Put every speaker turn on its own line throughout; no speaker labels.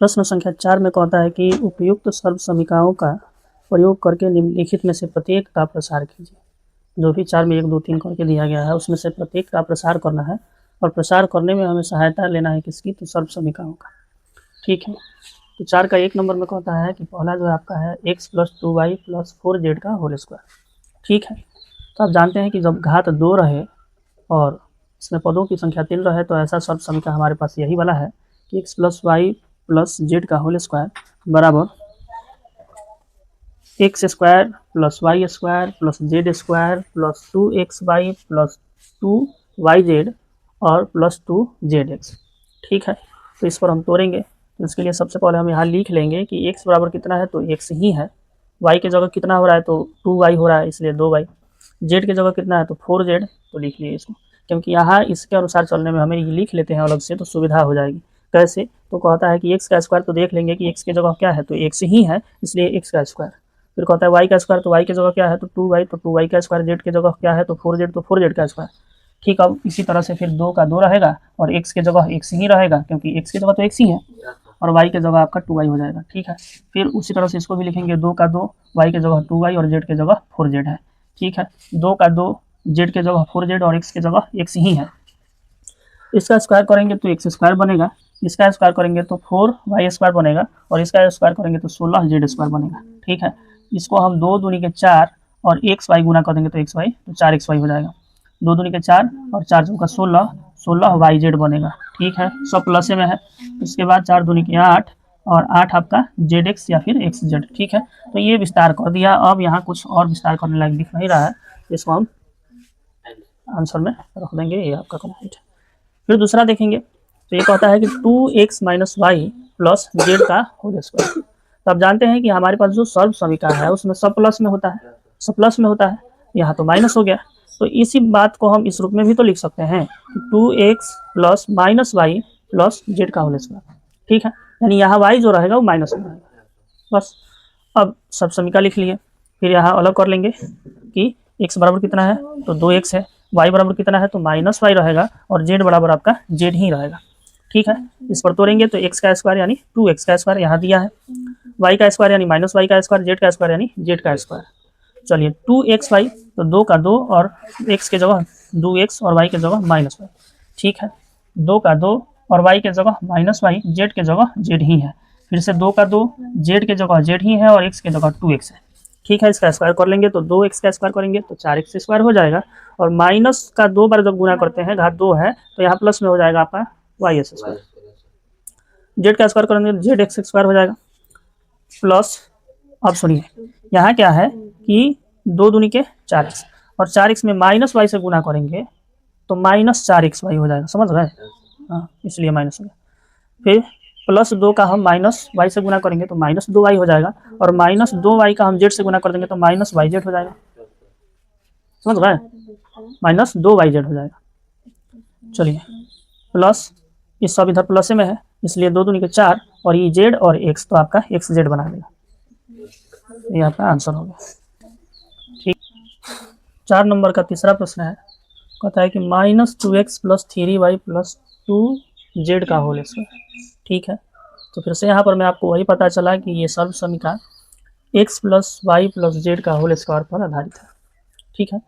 प्रश्न संख्या 4 में कहता है कि उपयुक्त सर्व समीकरणों का प्रयोग करके निम्नलिखित में से प्रत्येक का प्रसार कीजिए। जो भी 4 में 1 2 3 करके दिया गया है उसमें से प्रत्येक का प्रसार करना है और प्रसार करने में हमें सहायता लेना है किसकी, तो सर्व समीकरणों का। ठीक है, तो 4 का 1 नंबर में कहता है कि पहला जो आपका है x + 2y + 4z का होल स्क्वायर। ठीक है, तो आप जानते हैं कि जब घात 2 रहे और इसमें पदों की संख्या 3 रहे तो ऐसा सर्व समीकरण हमारे पास यही वाला है कि x + y + z का होल स्क्वायर बराबर x² + y² + z² + 2xy + 2yz और +2zx। ठीक है, तो इस पर हम तोड़ेंगे। तो इसके लिए सबसे पहले हम यहाँ लिख लेंगे कि x बराबर कितना है, तो x ही है। y की जगह कितना हो रहा है, तो 2y हो रहा है, इसलिए 2y। z की जगह कितना है, तो 4z, तो लिख लिए इसको, क्योंकि यहाँ इसके अनुसार चलने में हमें ये लिख लेते हैं अलग से तो सुविधा हो जाएगी। कैसे, तो कहता है कि x का स्क्वायर, तो देख लेंगे कि x की जगह क्या है, तो x ही है, इसलिए x का स्क्वायर। फिर कहता है y का स्क्वायर, तो y की जगह क्या है, तो 2y, तो 2y का स्क्वायर। z की जगह क्या है, तो 4z, तो 4z का स्क्वायर। ठीक, अब इसी तरह से फिर 2 का 2 रहेगा और x की जगह x ही रहेगा, क्योंकि x की जगह तो x ही है, और y की जगह आपका 2y हो जाएगा। ठीक है, फिर उसी तरह से इसको भी लिखेंगे, 2 का 2, y की जगह 2y और z की जगह 4z है। ठीक है, 2 का 2, z की जगह 4z और x की जगह x ही है। इसका स्क्वायर करेंगे तो x² बनेगा, इसका स्क्वायर करेंगे तो 4y² बनेगा और इसका स्क्वायर करेंगे तो 16z² बनेगा। ठीक है, इसको हम 2 दूनी के 4 और xy गुना कर देंगे तो xy, तो 4xy हो जाएगा। 2 दूनी के 4 और 4 चौका 16, 16yz बनेगा। ठीक है, सब प्लस में है। उसके बाद 4 दूनी के 8 और 8 आपका zx या फिर xz। ठीक है, तो ये विस्तार कर दिया। अब यहाँ कुछ और विस्तार करने लायक दिख नहीं रहा है, इसको हम आंसर में रख देंगे, ये आपका कंप्लीट है। फिर दूसरा देखेंगे तो ये कहता है कि 2x - y + z का होल स्क्वायर। तो आप जानते हैं कि हमारे पास जो सर्व समीकरण है उसमें सब प्लस में होता है, सब प्लस में होता है, यहाँ तो माइनस हो गया। तो इसी बात को हम इस रूप में भी तो लिख सकते हैं, 2x + -y + z का होल स्क्वायर। ठीक है, यानी यहाँ y जो रहेगा वो माइनस में रहेगा, बस। अब सब समीकरण लिख लिए, फिर यहाँ अलग कर लेंगे कि x बराबर कितना है, तो 2x है, y बराबर कितना है, तो -y रहेगा और z बराबर आपका z ही रहेगा। ठीक है, इस पर तोड़ेंगे तो x का स्क्वायर यानी 2x का स्क्वायर यहाँ दिया है, y का स्क्वायर यानी -y का स्क्वायर, z का स्क्वायर यानी z का स्क्वायर। चलिए 2xy, तो 2 का 2 और x की जगह 2x और y की जगह -y। ठीक है, 2 का 2 और y की जगह -y, z की जगह z ही है। फिर से 2 का 2, z की जगह z ही है और x की जगह 2x है। ठीक है, इसका स्क्वायर कर लेंगे तो 2x का स्क्वायर करेंगे तो 4x² हो जाएगा, और माइनस का 2 बार जब गुना करते हैं, घात 2 है तो यहाँ प्लस में हो जाएगा आपका y²। z का स्क्वायर करेंगे तो zx² हो जाएगा प्लस। अब सुनिए, यहाँ क्या है कि 2 दूनी के 4x और 4x में -y से गुना करेंगे तो -4xy हो जाएगा, समझ गए? हाँ, इसलिए माइनस हो गया। फिर +2 का हम -y से गुना करेंगे तो -2y हो जाएगा, और -2y का हम z से गुना कर देंगे तो -yz हो जाएगा, समझ गए? -2yz हो जाएगा। चलिए प्लस, इस सब इधर प्लस में है, इसलिए 2 दूनी के 4 और ये z और x, तो आपका xz बना देगा। ये आपका आंसर हो गया। ठीक, 4 नंबर का तीसरा प्रश्न है, कहता है कि -2x + 3y + 2z का होल स्क्वायर। ठीक है, तो फिर से यहाँ पर मैं आपको वही पता चला कि ये सर्व समीकरण x + y + z का होल स्क्वायर पर आधारित है। ठीक है,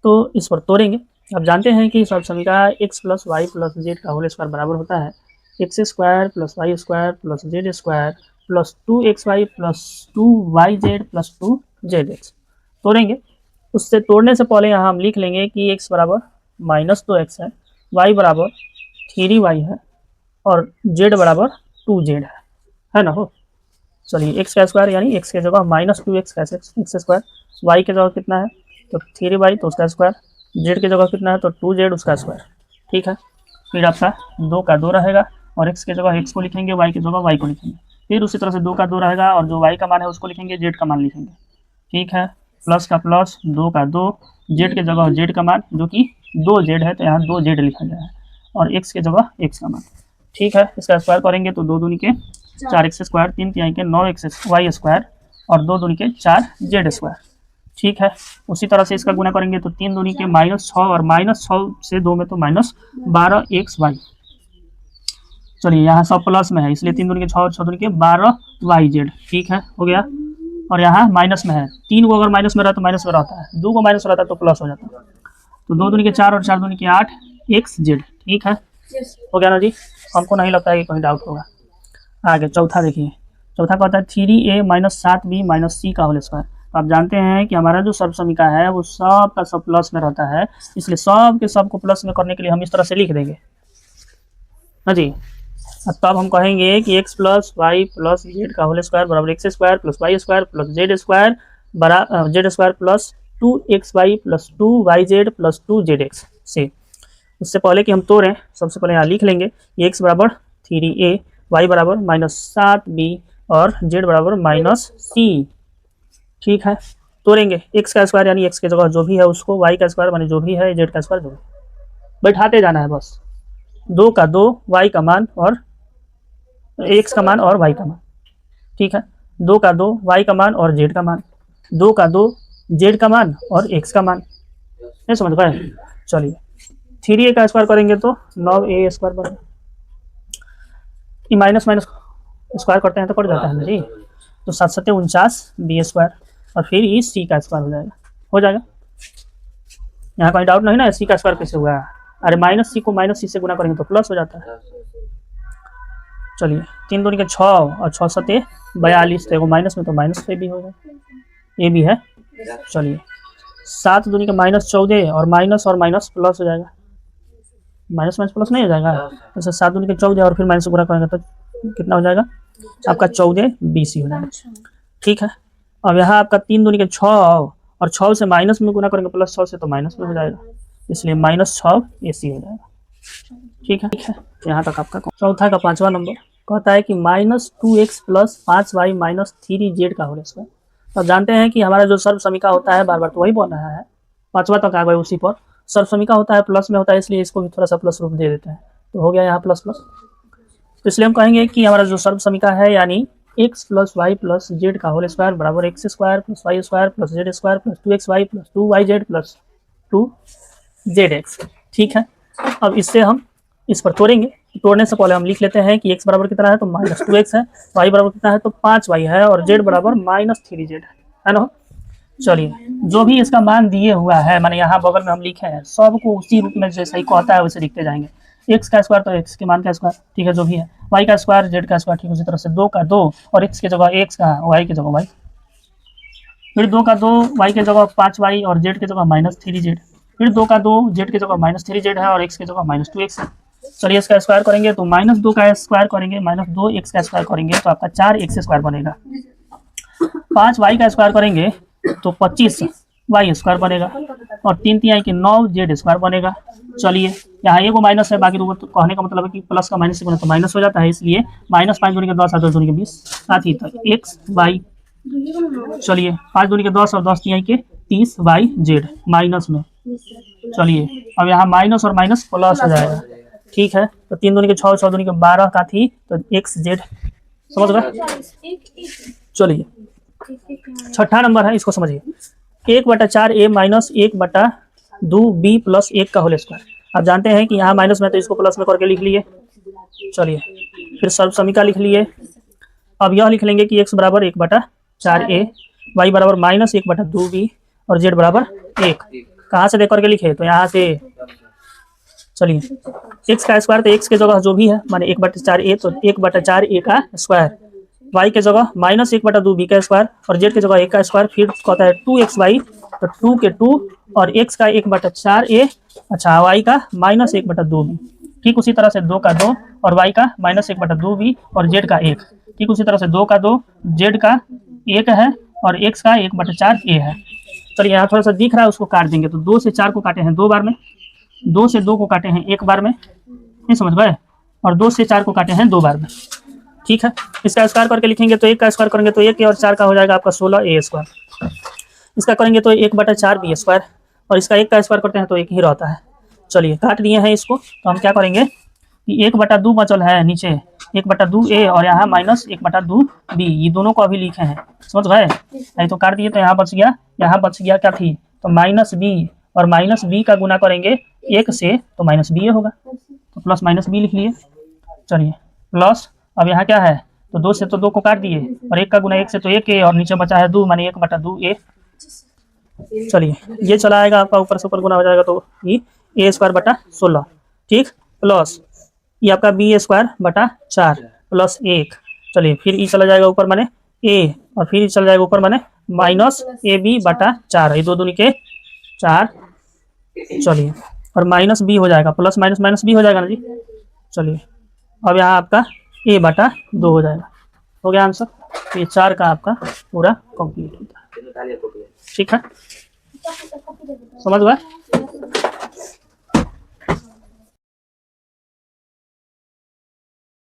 तो इस पर तोड़ेंगे। अब जानते हैं कि सर्व समीकरण x + y + z का होल स्क्वायर बराबर होता है x² + y² + z² + 2xy + 2yz + 2zx। तोड़ेंगे, उससे तोड़ने से पहले यहाँ हम लिख लेंगे कि x बराबर -2x है, y बराबर 3y है और z बराबर 2z है ना हो। चलिए x का स्क्वायर यानी x की जगह -2x कैसे, x², y की जगह कितना है तो 3y, तो उसका स्क्वायर, z की जगह कितना है तो 2z, उसका स्क्वायर। ठीक है, फिर आपका 2 का 2 रहेगा और x की जगह x को लिखेंगे, y की जगह y को लिखेंगे। फिर उसी तरह से 2 का 2 रहेगा और जो y का मान है उसको लिखेंगे, z का मान लिखेंगे। ठीक है, प्लस का प्लस, 2 का 2, z की जगह z का मान जो कि 2z है तो यहाँ 2z लिखा गया है, और x की जगह x का मान। ठीक है, इसका स्क्वायर करेंगे तो 2 दूनी के 4x², 3 तिहाई के 9xy² और 2 दूनी के 4z²। ठीक है, उसी तरह से इसका गुना करेंगे तो 3 दूनी के -6 और -6 से 2 में तो -12xy। चलिए यहाँ सब प्लस में है इसलिए 3 दूनी के 6 और 6 दूनी के 12 वाई जेड, ठीक है हो गया। और यहाँ माइनस में है, 3 को अगर माइनस में रहा तो माइनस में रहता है, 2 को माइनस में रहता है तो प्लस हो जाता है। तो 2 दूनी के 4 और 4 दूनी के 8 एक्स जेड, ठीक है हो गया ना जी। हमको नहीं लगता है कि कोई डाउट होगा। आगे चौथा देखिए, चौथा कहता है 3a माइनस 7b माइनस सी का होल स्क्वायर। तो आप जानते हैं कि हमारा जो सर्व समीका है वो सब का सब प्लस में रहता है, इसलिए सब के सब को प्लस में करने के लिए हम इस तरह से लिख देंगे हाँ जी। तब हम कहेंगे कि x plus y plus z का होल स्क्वायर बराबर x square plus y square plus z square z square plus 2xy plus 2yz plus 2zx से। उससे पहले कि हम तोड़ें सबसे पहले यहाँ लिख लेंगे कि x बराबर 3a, y बराबर -7b और z बराबर -c, ठीक है। तोड़ेंगे x का स्क्वायर यानी x की जगह जो भी है उसको, y का स्क्वायर मानी जो भी है, z का स्क्वायर जो भी, बैठाते जाना है बस। 2 का 2 y का मान और x का मान और y का मान, ठीक है। 2 का 2 y का मान और z का मान, 2 का 2 z का मान और x का मान, नहीं समझ पाए। चलिए 3a का स्क्वायर करेंगे तो 9a स्क्वायर बनेगा, माइनस माइनस स्क्वायर करते हैं तो कट जाता है ना जी। तो 7 7 49 b स्क्वायर और फिर ये c का स्क्वायर हो जाएगा। यहाँ कोई डाउट नहीं ना, c का स्क्वायर कैसे हुआ है? अरे माइनस c को माइनस c से गुना करेंगे तो प्लस हो जाता है। चलिए 3 दूनी के 6 और 6 7 42, तो माइनस में तो माइनस पे भी होगा, ये भी है। चलिए 7 दूनी के -14 और माइनस प्लस हो जाएगा, माइनस माइनस प्लस नहीं हो जाएगा। जैसे 7 दूनी के 14 और फिर माइनस से गुना करेंगे तो कितना हो जाएगा आपका 14 BC हो जाएगा, ठीक है। अब यहाँ आपका 3 दूनी के 6 और 6 से माइनस में गुना करेंगे प्लस 6 से तो माइनस में हो जाएगा, इसलिए -6 AC हो जाएगा, ठीक है। यहाँ तक आपका चौथा का 5वां नंबर कहता है कि -2x plus 5y minus 3z का होल स्क्वायर। तो जानते हैं कि हमारा जो सर्व समीका होता है बार बार तो वही बोल रहा है, 5वां तक आ गए उसी पर। सर्व समीका होता है प्लस में होता है, इसलिए इसको भी थोड़ा सा प्लस रूप दे देते हैं, तो हो गया यहाँ प्लस प्लस। तो इसलिए हम कहेंगे कि हमारा जो सर्व समीका है यानी x plus y plus z का होल स्क्वायर बराबर x square plus y square plus z square plus 2xy plus 2yz plus 2zx, ठीक है। अब इससे हम इस पर तोड़ेंगे, तोड़ने से पहले हम लिख लेते हैं कि x बराबर कितना है तो -2x है, y बराबर कितना है तो 5y है और z बराबर -3z है ना। चलिए जो भी इसका मान दिए हुआ है माने यहाँ बगल में हम लिखे हैं सबको उसी रूप में जैसा ही कहता है वैसे लिखते जाएंगे। x का स्क्वायर तो x के मान का स्क्वायर, ठीक है जो भी है, y का स्क्वायर z का स्क्वायर, ठीक उसी तरह से 2 का 2 और x की जगह x का, y की जगह y, फिर 2 का 2 y की जगह 5y और z की जगह -3z, फिर 2 का 2 z की जगह -3z है और x की जगह -2x है। चलिए इसका स्क्वायर करेंगे तो -2 का स्क्वायर करेंगे -2x का स्क्वायर करेंगे तो आपका 4x स्क्वायर बनेगा। 5y का स्क्वायर करेंगे तो 25y स्क्वायर बनेगा और 3 3 के 9z स्क्वायर बनेगा। चलिए यहाँ एक माइनस है, बाकी तो कहने का मतलब है कि प्लस का माइनस से बने तो माइनस हो जाता है, इसलिए -5 दूनी के 10 और 10 दूनी के 20 साथ ही तो xy। चलिए 5 दूनी के 10 और 10 3 के 30yz माइनस में। चलिए अब यहाँ माइनस और माइनस प्लस हो जाएगा, ठीक है। तो 3 दूनी के 6 6 दूनी के 12 का थी तो xz, समझ गए। चलिए 6ठा नंबर है, इसको समझिए 1/4a माइनस 1/2b प्लस 1 का होल स्क्वायर। आप जानते हैं कि यहाँ माइनस में तो इसको प्लस में करके लिख लिए। चलिए फिर सर्व समीका लिख लिए। अब यह लिख लेंगे कि x बराबर 1/4a, y बराबर -1/2b और z बराबर 1। कहाँ से देख करके लिखे तो यहाँ से। चलिए x का स्क्वायर तो x की जगह जो भी है माने 1/4a तो 1/4a का स्क्वायर, y के जगह -1/2b का स्क्वायर और z की जगह 1 का स्क्वायर, फिर कहता है 2xy तो 2 के 2 और x का 1/4a, अच्छा y का -1/2b, ठीक उसी तरह से 2 का 2 और y का -1/2b और z का 1, ठीक उसी तरह से 2 का 2 z का 1 है और x का 1/4a है। चलिए यहाँ थोड़ा सा दिख रहा है उसको काट देंगे तो 2 से 4 को काटे हैं 2 बार में, 2 से 2 को काटे हैं 1 बार में, नहीं समझ पाए, और 2 से 4 को काटे हैं 2 बार में, ठीक है। इसका स्क्वायर करके लिखेंगे तो 1 का स्क्वायर करेंगे तो 1 और 4 का हो जाएगा आपका 16a स्क्वायर। इसका करेंगे तो 1/4b स्क्वायर और इसका 1 का स्क्वायर करते हैं तो 1 ही रहता है। चलिए काट दिए हैं इसको, तो हम क्या करेंगे कि 1/2 बचल है नीचे 1/2a और यहाँ -1/2b, ये दोनों को अभी लिखे हैं, समझ गए। नहीं तो काट दिए तो यहाँ बच गया क्या थी तो -b और -b का गुना करेंगे 1 से तो -b होगा तो प्लस -b लिख लिए। चलिए प्लस अब यहाँ क्या है, तो 2 से तो 2 को काट दिए और 1 का गुना 1 से तो 1 ए और नीचे बचा है 2 माने 1/2 ए। चलिए ये चला आएगा आपका, ऊपर से ऊपर गुना हो जाएगा तो ये a² / 16, ठीक, प्लस ये आपका b² / 4 प्लस 1। चलिए फिर ये चला जाएगा ऊपर माने a और फिर चला जाएगा ऊपर माने -ab/4, ये 2 दूनी के 4। चलिए और माइनस b हो जाएगा, प्लस माइनस माइनस b हो जाएगा ना जी। चलिए अब यहाँ आपका a/2 हो जाएगा। हो गया आंसर। तो ये 4 का आपका पूरा कंप्लीट होता है। ठीक है, समझ गए।